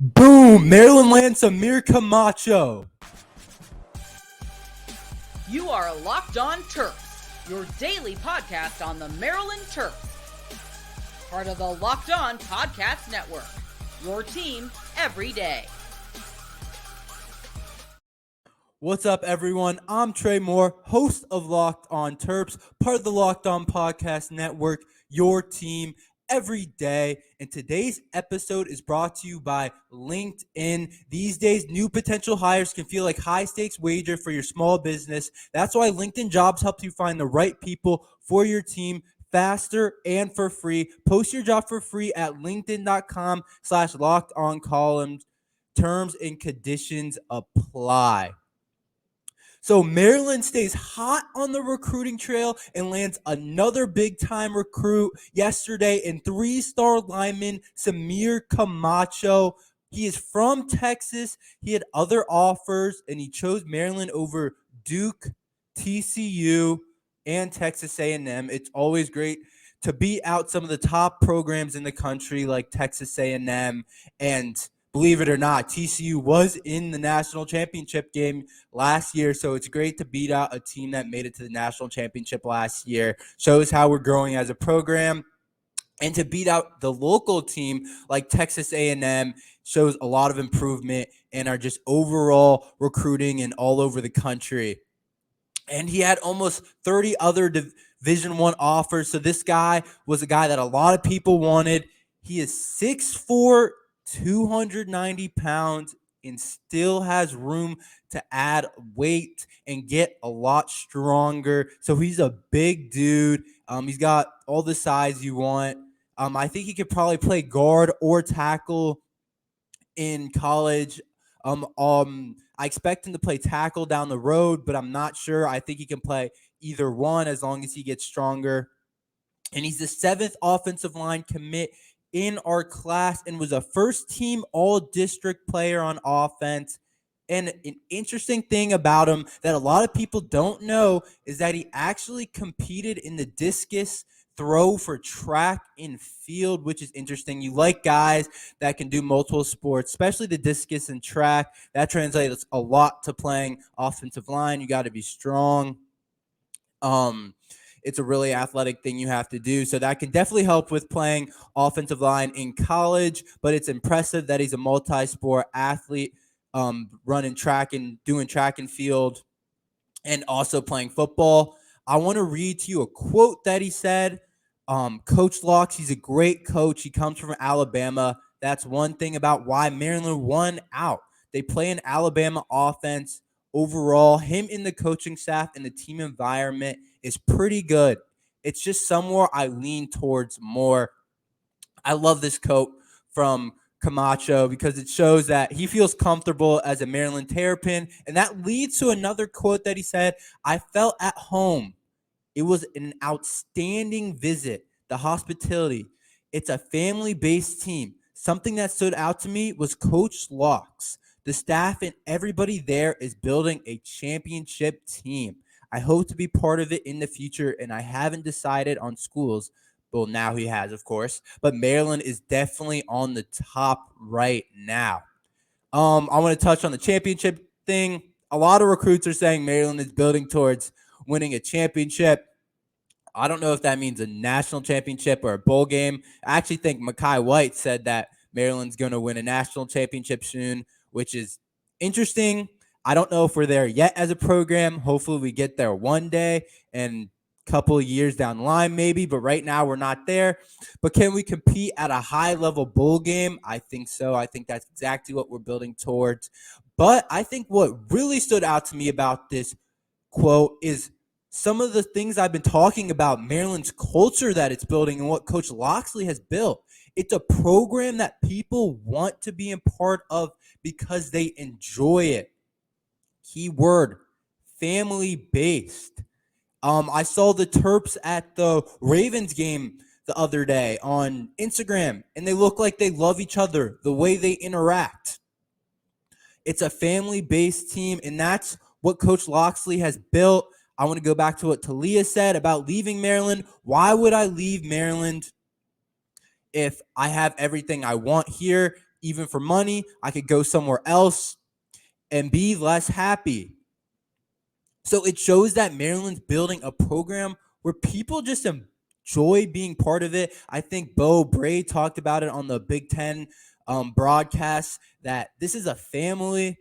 Boom! Maryland lands Samir Camacho. You are Locked On Terps, your daily podcast on the Maryland Terps. Part of the Locked On Podcast Network, your team every day. What's up, everyone? I'm Tre Moore, host of Locked On Terps, part of the Locked On Podcast Network, your team every day. And today's episode is brought to you by LinkedIn. These days, new potential hires can feel like high-stakes wager for your small business. That's why LinkedIn Jobs helps you find the right people for your team faster and for free. Post your job for free at linkedin.com/lockedoncolumns. Terms and conditions apply. So Maryland stays hot on the recruiting trail and lands another big-time recruit yesterday in three-star lineman Samir Camacho. He is from Texas. He had other offers, and he chose Maryland over Duke, TCU, and Texas A&M. It's always great to beat out some of the top programs in the country like Texas A&M, and believe it or not, TCU was in the national championship game last year, so it's great to beat out a team that made it to the national championship last year. Shows how we're growing as a program. And to beat out the local team like Texas A&M shows a lot of improvement in our just overall recruiting and all over the country. And he had almost 30 other Division I offers, so this guy was a guy that a lot of people wanted. He is 6'4", 290 pounds, and still has room to add weight and get a lot stronger. So he's a big dude. He's got all the size you want. I think he could probably play guard or tackle in college. I expect him to play tackle down the road, but I'm not sure. I think he can play either one as long as he gets stronger. And he's the 7th offensive line commit in our class and was a first-team all-district player on offense. And an interesting thing about him that a lot of people don't know is that he actually competed in the discus throw for track and field, which is interesting. You like guys that can do multiple sports, especially the discus and track. That translates a lot to playing offensive line. You got to be strong. It's a really athletic thing you have to do. So that can definitely help with playing offensive line in college, but it's impressive that he's a multi-sport athlete, running track and doing track and field and also playing football. I want to read to you a quote that he said. Coach Locks, he's a great coach. He comes from Alabama. That's one thing about why Maryland won out. They play an Alabama offense. Overall, him in the coaching staff and the team environment is pretty good. It's just somewhere I lean towards more. I love this quote from Camacho because it shows that he feels comfortable as a Maryland Terrapin. And that leads to another quote that he said, "I felt at home. It was an outstanding visit. The hospitality. It's a family-based team. Something that stood out to me was Coach Locks. The staff and everybody there is building a championship team. I hope to be part of it in the future, and I haven't decided on schools." Well, now he has, of course. But Maryland is definitely on the top right now. I want to touch on the championship thing. A lot of recruits are saying Maryland is building towards winning a championship. I don't know if that means a national championship or a bowl game. I actually think Mekhi White said that Maryland's going to win a national championship soon, which is interesting. I don't know if we're there yet as a program. Hopefully we get there one day and a couple of years down the line maybe, but right now we're not there. But can we compete at a high-level bowl game? I think so. I think that's exactly what we're building towards. But I think what really stood out to me about this quote is some of the things I've been talking about, Maryland's culture that it's building and what Coach Locksley has built. It's a program that people want to be a part of because they enjoy it. Key word, family-based. I saw the Terps at the Ravens game the other day on Instagram, and they look like they love each other, the way they interact. It's a family-based team, and that's what Coach Locksley has built. I want to go back to what Taulia said about leaving Maryland. Why would I leave Maryland if I have everything I want here? even for money. I could go somewhere else and be less happy. So it shows that Maryland's building a program where people just enjoy being part of it. I think Bo Bray talked about it on the Big Ten broadcast, that this is a family.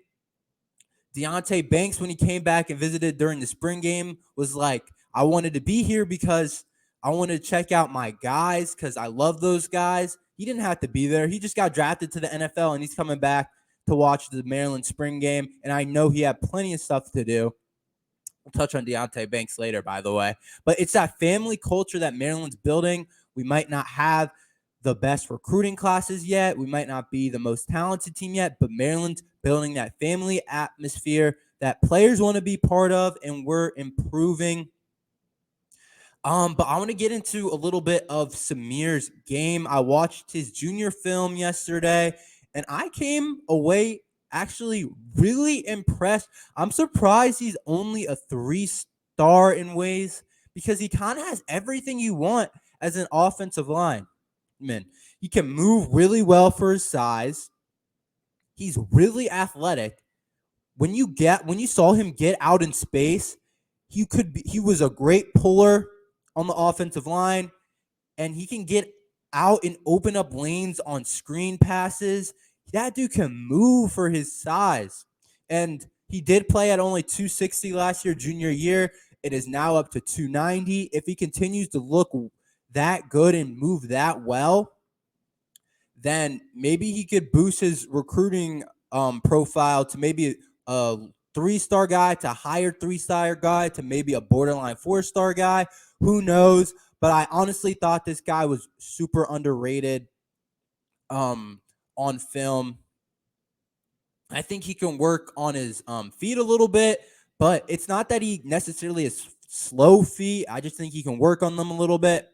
Deonte Banks, when he came back and visited during the spring game, was like, I wanted to be here because I wanted to check out my guys because I love those guys. He didn't have to be there. He just got drafted to the NFL, and he's coming back to watch the Maryland spring game. And I know he had plenty of stuff to do. We'll touch on Deonte Banks later, by the way. But it's that family culture that Maryland's building. We might not have the best recruiting classes yet. We might not be the most talented team yet, but Maryland's building that family atmosphere that players want to be part of, and we're improving. But I want to get into a little bit of Samir's game. I watched his junior film yesterday, and I came away actually really impressed. I'm surprised he's only a 3-star in ways, because he kind of has everything you want as an offensive lineman. He can move really well for his size. He's really athletic. When you saw him get out in space, he was a great puller on the offensive line, and he can get out and open up lanes on screen passes. That dude can move for his size. And he did play at only 260 last year, junior year. It is now up to 290. If he continues to look that good and move that well, then maybe he could boost his recruiting profile to maybe a 3-star guy, to a higher 3-star guy, to maybe a borderline 4-star guy. Who knows? But I honestly thought this guy was super underrated on film. I think he can work on his feet a little bit, but it's not that he necessarily has slow feet. I just think he can work on them a little bit.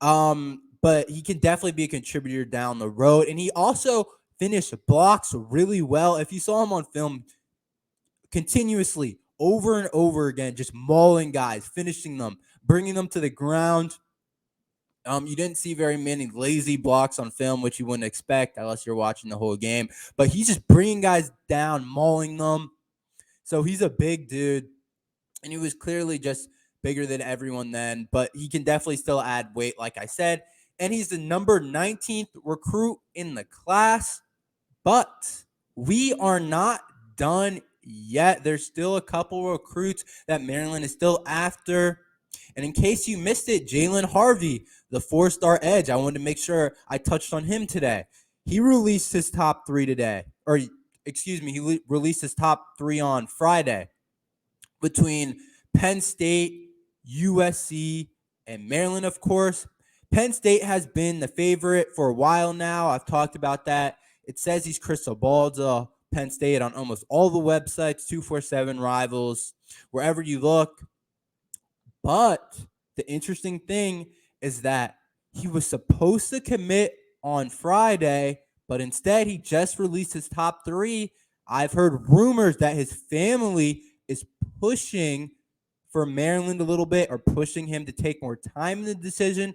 But he can definitely be a contributor down the road. And he also finished blocks really well. If you saw him on film, continuously, over and over again, just mauling guys, finishing them, bringing them to the ground. You didn't see very many lazy blocks on film, which you wouldn't expect unless you're watching the whole game. But he's just bringing guys down, mauling them. So he's a big dude, and he was clearly just bigger than everyone then. But he can definitely still add weight, like I said. And he's the number 19th recruit in the class. But we are not done yet. There's still a couple recruits that Maryland is still after. And in case you missed it, Jaylen Harvey, the 4-star edge, I wanted to make sure I touched on him today. He released his top 3 today. He released his top 3 on Friday between Penn State, USC, and Maryland, of course. Penn State has been the favorite for a while now. I've talked about that. It says he's crystal balled Penn State on almost all the websites, 247 Rivals, wherever you look. But the interesting thing is that he was supposed to commit on Friday, but instead he just released his top 3. I've heard rumors that his family is pushing for Maryland a little bit, or pushing him to take more time in the decision.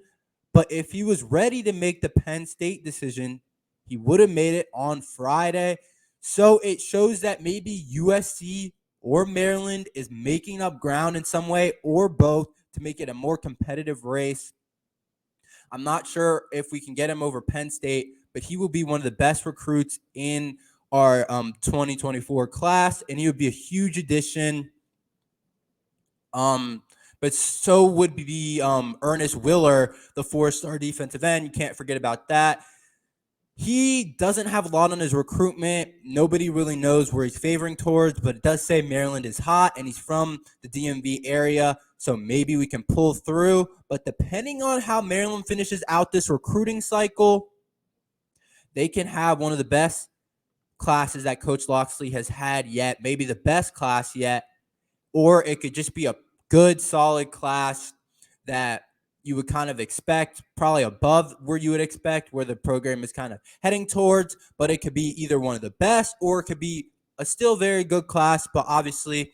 But if he was ready to make the Penn State decision, he would have made it on Friday. So it shows that maybe USC or Maryland is making up ground in some way, or both, to make it a more competitive race. I'm not sure if we can get him over Penn State, but he will be one of the best recruits in our 2024 class, and he would be a huge addition. But so would be Ernest Willor, the 4-star defensive end. You can't forget about that. He doesn't have a lot on his recruitment. Nobody really knows where he's favoring towards, but it does say Maryland is hot, and he's from the DMV area, so maybe we can pull through. But depending on how Maryland finishes out this recruiting cycle, they can have one of the best classes that Coach Loxley has had yet, maybe the best class yet, or it could just be a good, solid class that you would kind of expect, probably above where you would expect, where the program is kind of heading towards. But it could be either one of the best, or it could be a still very good class, but obviously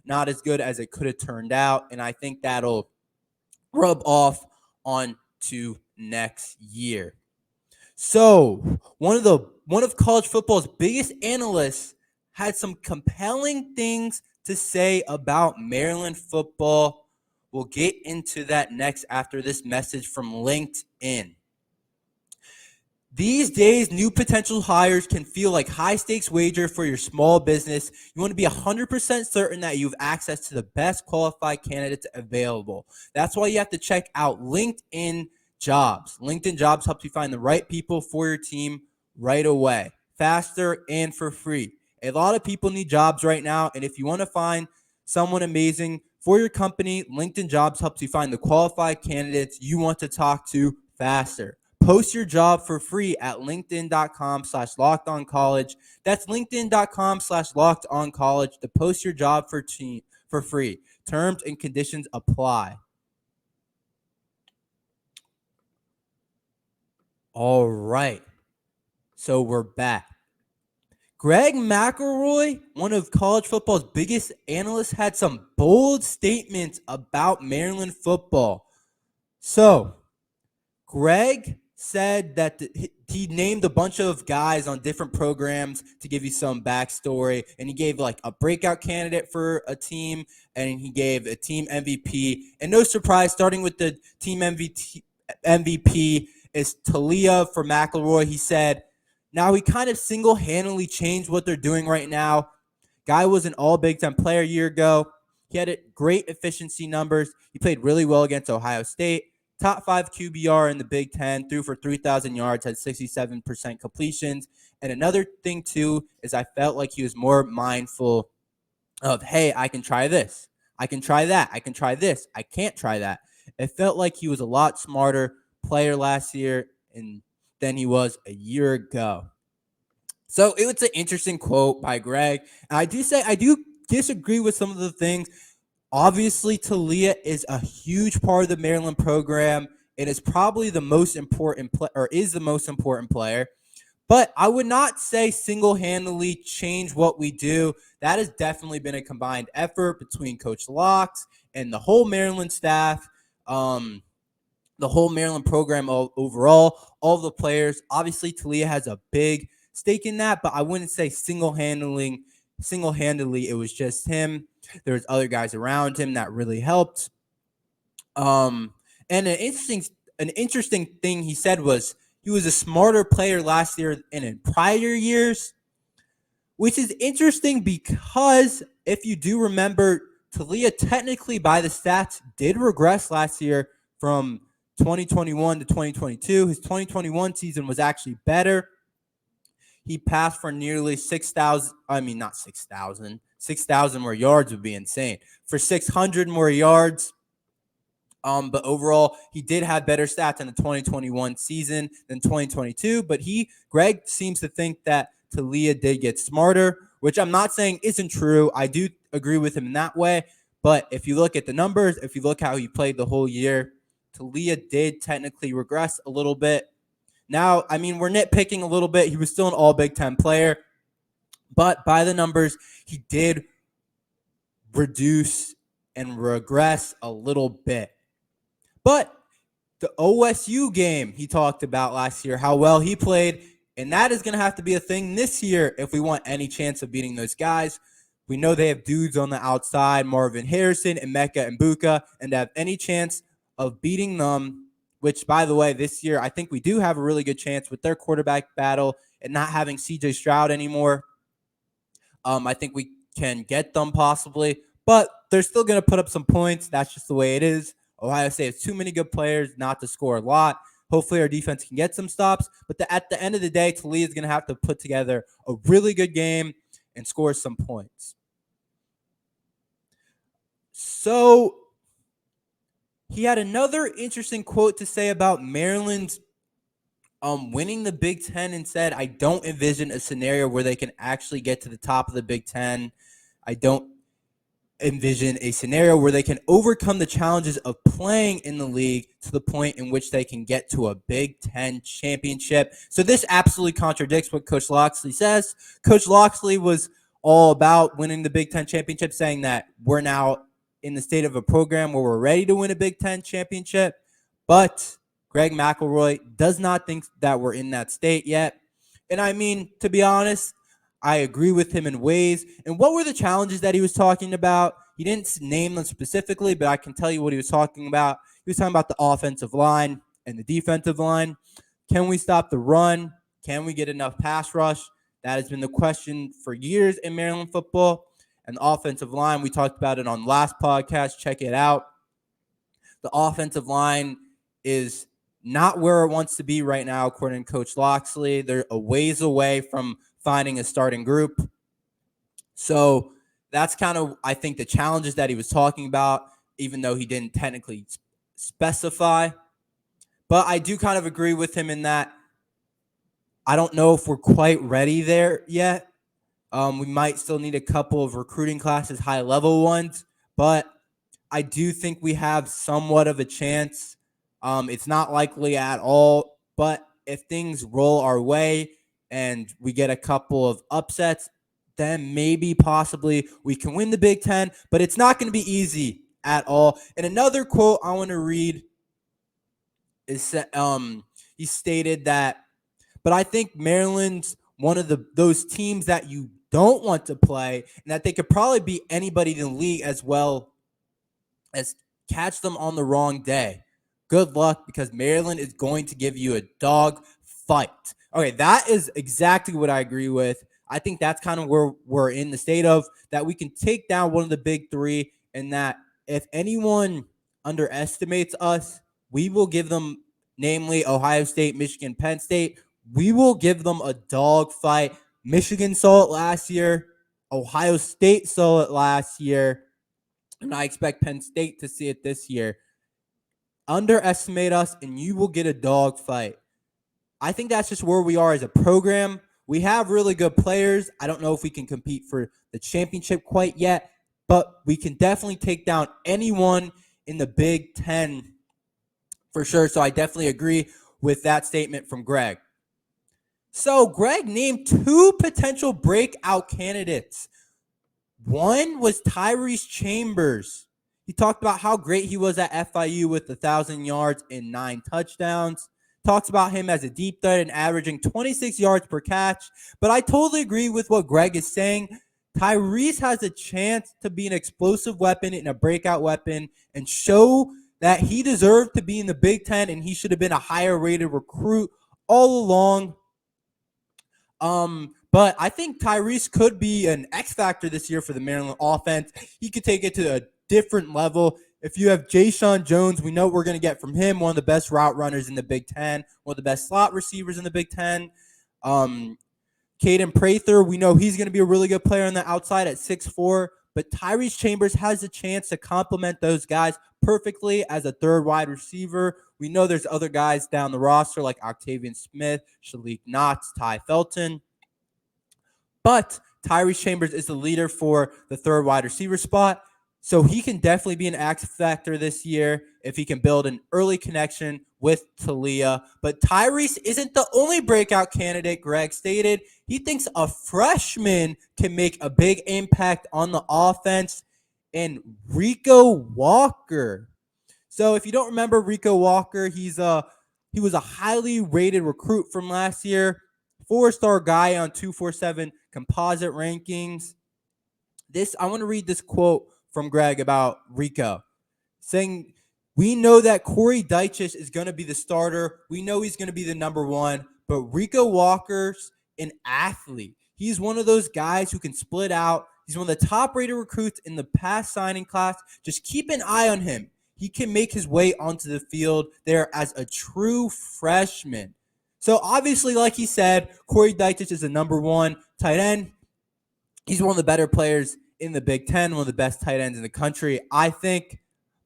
not as good as it could have turned out. And I think that'll rub off on to next year. So one of college football's biggest analysts had some compelling things to say about Maryland football. We'll get into that next after this message from LinkedIn. These days, new potential hires can feel like high-stakes wager for your small business. You want to be 100% certain that you have access to the best qualified candidates available. That's why you have to check out LinkedIn Jobs. LinkedIn Jobs helps you find the right people for your team right away, faster and for free. A lot of people need jobs right now, and if you want to find someone amazing for your company, LinkedIn Jobs helps you find the qualified candidates you want to talk to faster. Post your job for free at linkedin.com/lockedoncollege. That's linkedin.com/lockedoncollege to post your job for free. Terms and conditions apply. All right. So we're back. Greg McElroy, one of college football's biggest analysts, had some bold statements about Maryland football. So Greg said that he named a bunch of guys on different programs to give you some backstory, and he gave like a breakout candidate for a team, and he gave a team MVP. And no surprise, starting with the team MVP is Taulia for McElroy. He said, now he kind of single-handedly changed what they're doing right now. Guy was an all Big Ten player a year ago. He had great efficiency numbers. He played really well against Ohio State. Top 5 QBR in the Big Ten, threw for 3,000 yards, had 67% completions. And another thing, too, is I felt like he was more mindful of, hey, I can try this. I can try that. I can try this. I can't try that. It felt like he was a lot smarter player last year than he was a year ago. So it was an interesting quote by Greg. And I do disagree with some of the things. Obviously, Taulia is a huge part of the Maryland program. It is probably the most important is the most important player. But I would not say single-handedly change what we do. That has definitely been a combined effort between Coach Locks and the whole Maryland staff, the whole Maryland program overall, all the players. Obviously, Taulia has a big stake in that, but I wouldn't say single-handedly it was just him. There was other guys around him that really helped. And an interesting thing he said was he was a smarter player last year and in prior years, which is interesting because if you do remember, Taulia technically by the stats did regress last year from 2021 to 2022. His 2021 season was actually better. He passed for nearly 6,000. I mean, not 6,000. 6,000 more yards would be insane. For 600 more yards. But overall, he did have better stats in the 2021 season than 2022. But Greg seems to think that Taulia did get smarter, which I'm not saying isn't true. I do agree with him in that way. But if you look at the numbers, if you look how he played the whole year, Taulia did technically regress a little bit. Now, I mean, we're nitpicking a little bit. He was still an all Big Ten player. But by the numbers, he did reduce and regress a little bit. But the OSU game he talked about last year, how well he played, and that is going to have to be a thing this year if we want any chance of beating those guys. We know they have dudes on the outside, Marvin Harrison and Mecca and Buka, and to have any chance of beating them, which, by the way, this year I think we do have a really good chance with their quarterback battle and not having C.J. Stroud anymore. I think we can get them possibly, but they're still going to put up some points. That's just the way it is. Ohio State has too many good players not to score a lot. Hopefully our defense can get some stops, but at the end of the day, Taulia is going to have to put together a really good game and score some points. So he had another interesting quote to say about Maryland's winning the Big Ten and said, I don't envision a scenario where they can actually get to the top of the Big Ten. I don't envision a scenario where they can overcome the challenges of playing in the league to the point in which they can get to a Big Ten championship. So this absolutely contradicts what Coach Locksley says. Coach Locksley was all about winning the Big Ten championship, saying that we're now in the state of a program where we're ready to win a Big Ten championship. But Greg McElroy does not think that we're in that state yet. And I mean, to be honest, I agree with him in ways. And what were the challenges that he was talking about? He didn't name them specifically, but I can tell you what he was talking about. He was talking about the offensive line and the defensive line. Can we stop the run? Can we get enough pass rush? That has been the question for years in Maryland football. And the offensive line, we talked about it on last podcast. Check it out. The offensive line is not where it wants to be right now, according to Coach Loxley. They're a ways away from finding a starting group. So that's kind of, I think, the challenges that he was talking about, even though he didn't technically specify. But I do kind of agree with him in that I don't know if we're quite ready there yet. We might still need a couple of recruiting classes, high-level ones, but I do think we have somewhat of a chance. It's not likely at all, but if things roll our way and we get a couple of upsets, then maybe possibly we can win the Big Ten, but it's not going to be easy at all. And another quote I want to read is he stated that, but I think Maryland's one of those teams that you don't want to play, and that they could probably beat anybody in the league as well as catch them on the wrong day. Good luck, because Maryland is going to give you a dog fight. Okay, that is exactly what I agree with. I think that's kind of where we're in the state of, that we can take down one of the big three, and that if anyone underestimates us, we will give them, namely Ohio State, Michigan, Penn State, we will give them a dog fight. Michigan saw it last year. Ohio State saw it last year. And I expect Penn State to see it this year. Underestimate us, and you will get a dog fight. I think that's just where we are as a program. We have really good players. I don't know if we can compete for the championship quite yet, but we can definitely take down anyone in the Big Ten for sure. So I definitely agree with that statement from Greg. So Greg named two potential breakout candidates. One was Tyreese Chambers. He talked about how great he was at FIU with 1,000 yards and 9 touchdowns. Talks about him as a deep threat and averaging 26 yards per catch. But I totally agree with what Greg is saying. Tyreese has a chance to be an explosive weapon and a breakout weapon and show that he deserved to be in the Big Ten, and he should have been a higher rated recruit all along. But I think Tyreese could be an X factor this year for the Maryland offense. He could take it to a different level. If you have Jaylen Jones, we know what we're going to get from him, one of the best route runners in the Big Ten, one of the best slot receivers in the Big Ten. Caden Prather, we know he's going to be a really good player on the outside at 6'4", but Tyreese Chambers has a chance to complement those guys perfectly as a third wide receiver. We know there's other guys down the roster like Octavian Smith, Shalik Knotts, Ty Felton. But Tyreese Chambers is the leader for the third wide receiver spot. So he can definitely be an X factor this year if he can build an early connection with Taulia. But Tyreese isn't the only breakout candidate, Greg stated. He thinks a freshman can make a big impact on the offense, and Rico Walker. So if you don't remember Rico Walker, he was a highly rated recruit from last year, 4-star guy on 247 composite rankings. I want to read this quote from Greg about Rico, saying, "We know that Corey Dyches is going to be the starter. We know he's going to be the number one, but Rico Walker's an athlete. He's one of those guys who can split out. He's one of the top-rated recruits in the past signing class. Just keep an eye on him. He can make his way onto the field there as a true freshman." So obviously, like he said, Corey Dyches is the number one tight end. He's one of the better players in the Big Ten, one of the best tight ends in the country, I think.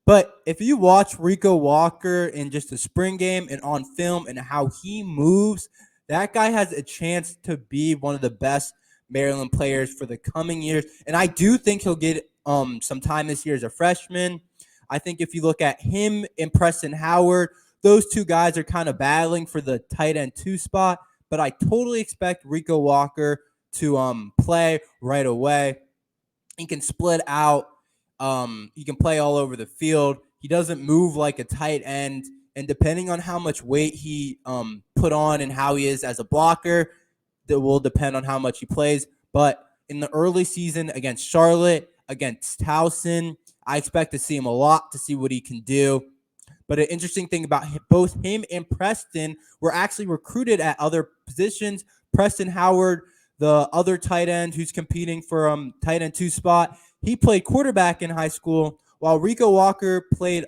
But if you watch Rico Walker in just the spring game and on film and how he moves, that guy has a chance to be one of the best Maryland players for the coming years. And I do think he'll get some time this year as a freshman. I think if you look at him and Preston Howard, those two guys are kind of battling for the tight end 2 spot. But I totally expect Rico Walker to play right away. He can split out. He can play all over the field. He doesn't move like a tight end And depending on how much weight he put on and how he is as a blocker, that will depend on how much he plays. But in the early season against Charlotte, against Towson, I expect to see him a lot to see what he can do. But an interesting thing about both him and Preston were actually recruited at other positions. Preston Howard, the other tight end who's competing for tight end 2 spot, he played quarterback in high school, while Rico Walker played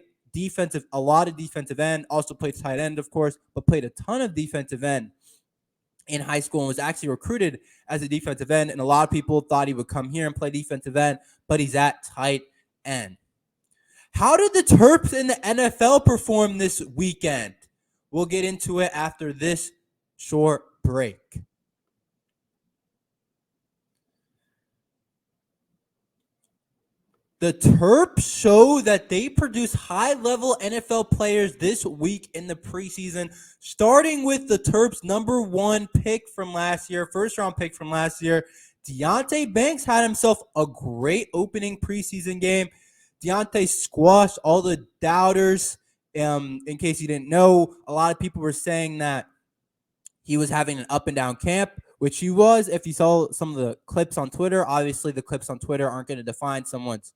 a lot of defensive end, also played tight end, of course, but played a ton of defensive end in high school and was actually recruited as a defensive end. And a lot of people thought he would come here and play defensive end, but he's at tight end. How did the Terps in the NFL perform this weekend? We'll get into it after this short break. The Terps show that they produce high-level NFL players this week in the preseason, starting with the Terps' number 1 pick from last year, first-round pick from last year. Deonte Banks had himself a great opening preseason game. Deonte squashed all the doubters. In case you didn't know, a lot of people were saying that he was having an up-and-down camp, which he was. If you saw some of the clips on Twitter, obviously the clips on Twitter aren't going to define someone's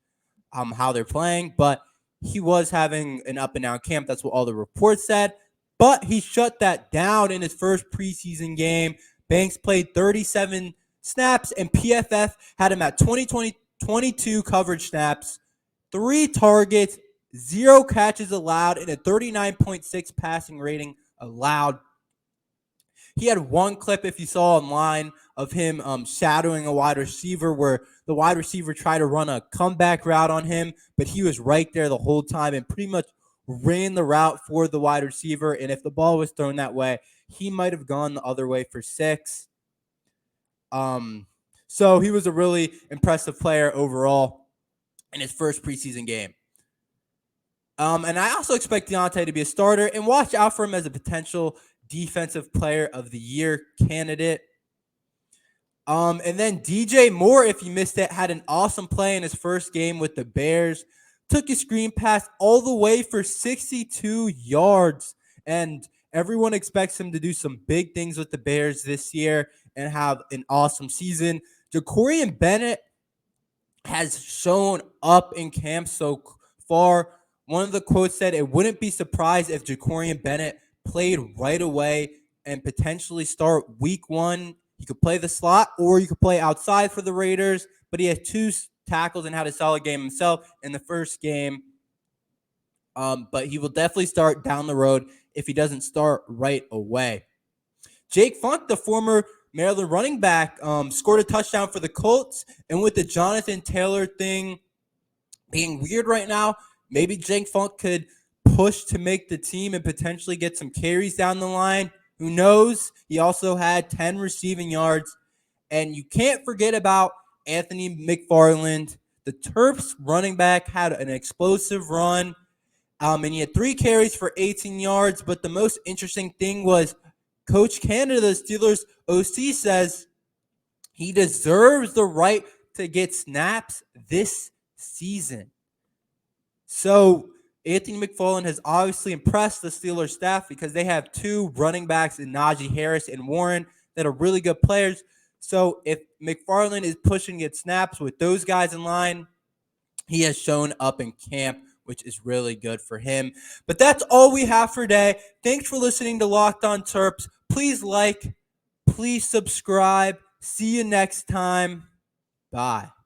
how they're playing, but he was having an up-and-down camp. That's what all the reports said. But he shut that down in his first preseason game. Banks played 37 snaps, and PFF had him at 22 coverage snaps, 3 targets, 0 catches allowed, and a 39.6 passing rating allowed. He had one clip, if you saw online, of him shadowing a wide receiver where the wide receiver tried to run a comeback route on him, but he was right there the whole time and pretty much ran the route for the wide receiver. And if the ball was thrown that way, he might have gone the other way for 6. So he was a really impressive player overall in his first preseason game. And I also expect Deonte to be a starter, and watch out for him as a potential Defensive Player of the Year candidate. And then DJ Moore, if you missed it, had an awesome play in his first game with the Bears. Took a screen pass all the way for 62 yards. And everyone expects him to do some big things with the Bears this year and have an awesome season. Jakorian Bennett has shown up in camp so far. One of the quotes said, "It wouldn't be surprised if Jakorian Bennett played right away and potentially start week 1. He could play the slot or you could play outside for the Raiders, but he had 2 tackles and had a solid game himself in the first game. But he will definitely start down the road if he doesn't start right away." Jake Funk, the former Maryland running back, scored a touchdown for the Colts. And with the Jonathan Taylor thing being weird right now, maybe Jake Funk could push to make the team and potentially get some carries down the line. Who knows? He also had 10 receiving yards. And you can't forget about Anthony McFarland. The Terps running back had an explosive run. And he had 3 carries for 18 yards. But the most interesting thing was Coach Canada, the Steelers OC, says he deserves the right to get snaps this season. So Anthony McFarland has obviously impressed the Steelers staff because they have 2 running backs in Najee Harris and Warren that are really good players. So if McFarland is pushing to get snaps with those guys in line, he has shown up in camp, which is really good for him. But that's all we have for today. Thanks for listening to Locked On Terps. Please like, please subscribe. See you next time. Bye.